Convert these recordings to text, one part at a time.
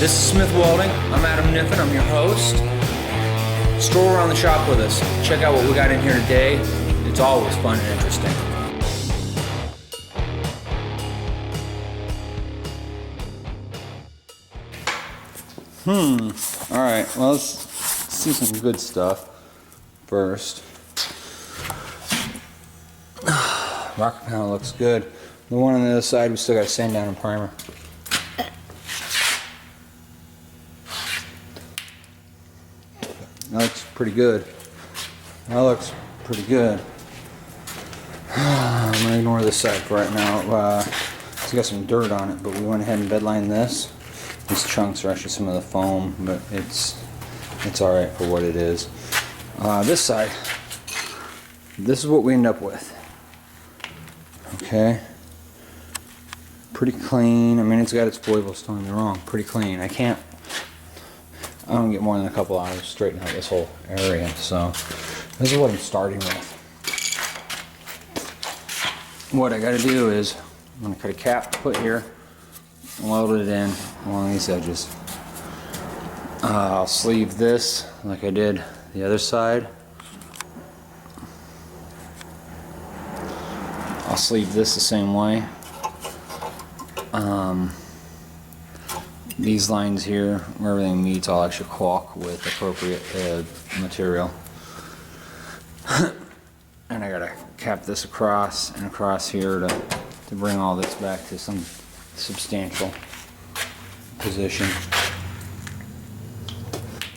This is Smith Welding. I'm Adam Niffen. I'm your host. Stroll around the shop with us. Check out what we got in here today. It's always fun and interesting. Alright, well, let's see some good stuff first. Rocker panel looks good. The one on the other side, we still got to sand down and primer. That looks pretty good. I'm going to ignore this side for right now. It's got some dirt on it, but we went ahead and bedlined this. These chunks are actually some of the foam, but it's alright for what it is. This side, this is what we end up with. Okay. Pretty clean. I mean, it's got its foibles, don't get me wrong. Pretty clean. I don't get more than a couple hours to straighten out this whole area. So, this is what I'm starting with. What I gotta do is, I'm gonna cut a cap to put here, weld it in along these edges. I'll sleeve this like I did the other side. I'll sleeve this the same way. These lines here, where everything meets, I'll actually caulk with appropriate material. And I gotta cap this across and across here to bring all this back to some substantial position.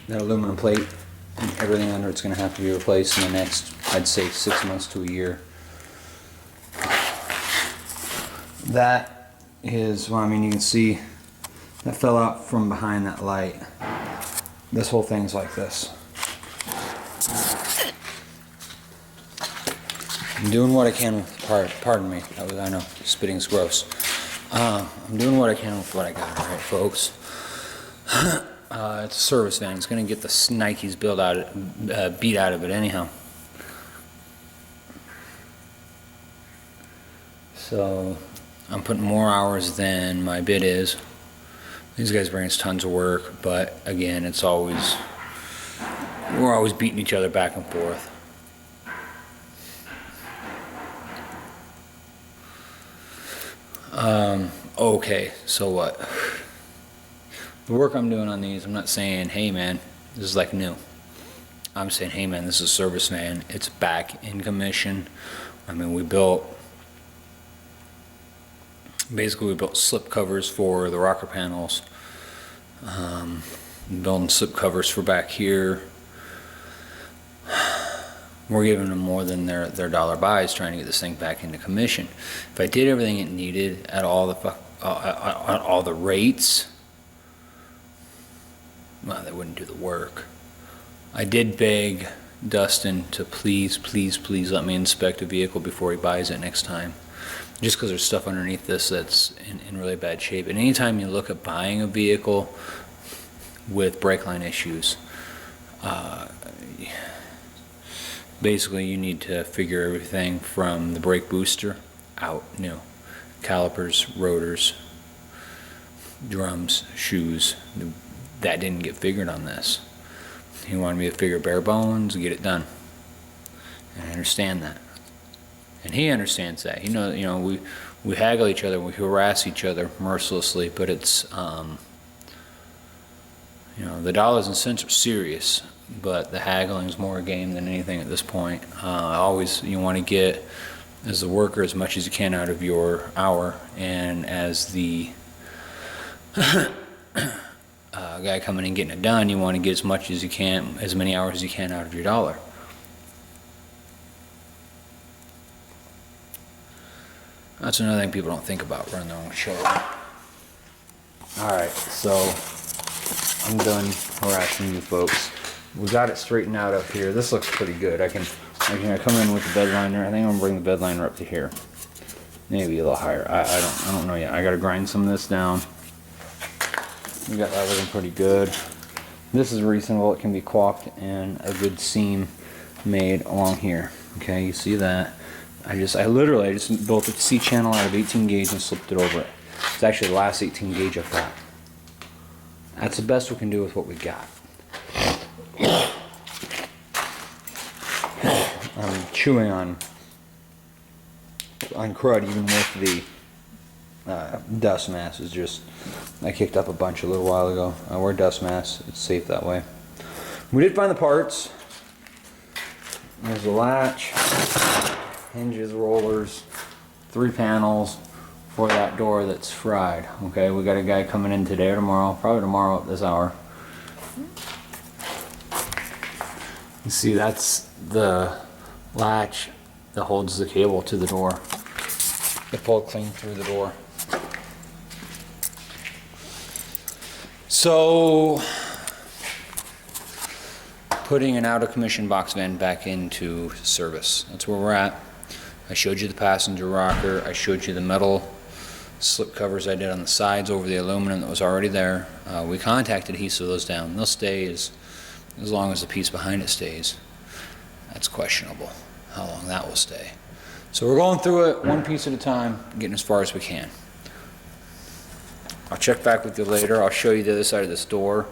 That aluminum plate and everything under it's gonna have to be replaced in the next, I'd say, 6 months to a year. That is, well, I mean, you can see that fell out from behind that light. This whole thing's like this. I'm doing what I can with, pardon me, I know, spitting's gross. I'm doing what I can with what I got, alright, folks. It's a service van. It's going to get the Nikes beat out of it anyhow. So, I'm putting more hours than my bid is. These guys bring us tons of work, but again, we're always beating each other back and forth. Okay, so what? The work I'm doing on these, I'm not saying, hey man, this is like new. I'm saying, hey man, this is a service van. It's back in commission. I mean, we built slip covers for the rocker panels. Building slip covers for back here. We're giving them more than their dollar buys, trying to get this thing back into commission. If I did everything it needed at all the rates, well, they wouldn't do the work. I did beg Dustin to please let me inspect a vehicle before he buys it next time. Just because there's stuff underneath this that's in really bad shape. And anytime you look at buying a vehicle with brake line issues, basically you need to figure everything from the brake booster out new. Calipers, rotors, drums, shoes. That didn't get figured on this. He wanted me to figure bare bones and get it done. And I understand that. And he understands that. You know, we haggle each other, we harass each other mercilessly, but it's, you know, the dollars and cents are serious, but the haggling is more a game than anything at this point. Always, you want to get, as the worker, as much as you can out of your hour, and as the guy coming in and getting it done, you want to get as much as you can, as many hours as you can out of your dollar. That's another thing people don't think about running their own show. Alright, so I'm done harassing you folks. We got it straightened out up here. This looks pretty good. I can come in with the bed liner. I think I'm gonna bring the bed liner up to here. Maybe a little higher. I don't know yet. I gotta grind some of this down. We got that looking pretty good. This is reasonable. It can be caulked and a good seam made along here. Okay, you see that? I literally just built a C channel out of 18 gauge and slipped it over it. It's actually the last 18 gauge I've got. That's the best we can do with what we got. I'm chewing on crud even with the dust mask. Is just, I kicked up a bunch a little while ago. I wear dust masks, it's safe that way. We did find the parts. There's a latch, hinges, rollers, 3 panels for that door that's fried. Okay, we got a guy coming in today or tomorrow, probably tomorrow at this hour. You see, that's the latch that holds the cable to the door. It pulled clean through the door. So, putting an out of commission box van back into service. That's where we're at. I showed you the passenger rocker. I showed you the metal slip covers I did on the sides over the aluminum that was already there. We contact adhesive those down. They'll stay as long as the piece behind it stays. That's questionable how long that will stay. So we're going through it one piece at a time, getting as far as we can. I'll check back with you later. I'll show you the other side of this door.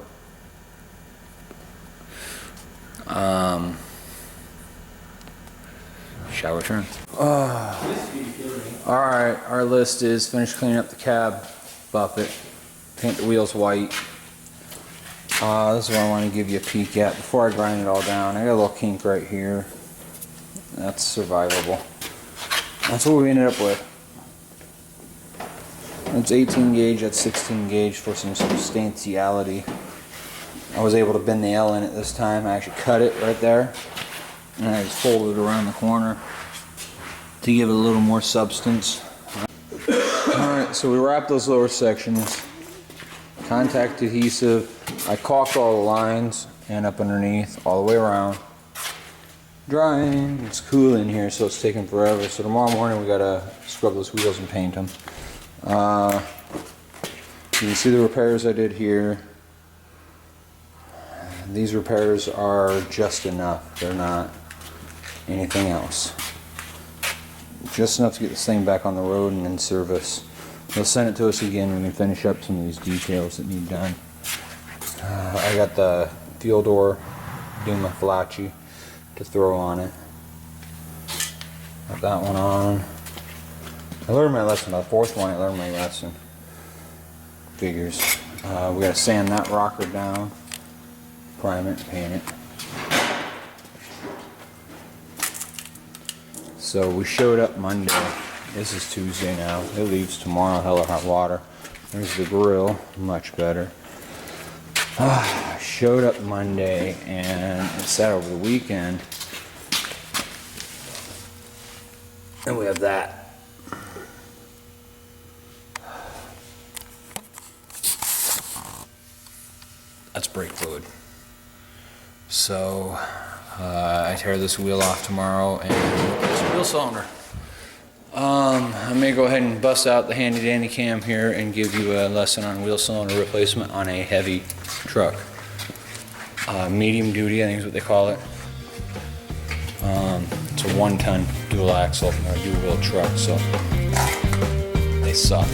Shall return. Alright, our list is finish cleaning up the cab buffet, paint the wheels white. This is what I want to give you a peek at before I grind it all down. I got a little kink right here. That's survivable. That's what we ended up with. It's 18 gauge, that's 16 gauge for some substantiality. I was able to bend the L in it this time. I actually cut it right there, and I just folded it around the corner to give it a little more substance. Alright, so we wrapped those lower sections. Contact adhesive. I caulked all the lines and up underneath, all the way around. Drying. It's cool in here, so it's taking forever. So tomorrow morning we gotta scrub those wheels and paint them. You can see the repairs I did here. These repairs are just enough. They're not anything else. Just enough to get this thing back on the road and in service. They'll send it to us again when we finish up some of these details that need done. I got the fuel door, doing my flachi to throw on it. Got that one on. I learned my lesson. The fourth one I learned my lesson. Figures. We gotta sand that rocker down, prime it, paint it. So we showed up Monday. This is Tuesday now. It leaves tomorrow, hell of hot water. There's the grill, much better. Showed up Monday and it sat over the weekend. And we have that. That's brake fluid. So I tear this wheel off tomorrow and replace the wheel cylinder. I may go ahead and bust out the handy dandy cam here and give you a lesson on wheel cylinder replacement on a heavy truck. Medium duty, I think is what they call it. It's a 1-ton dual axle, dual wheel truck, so they suck.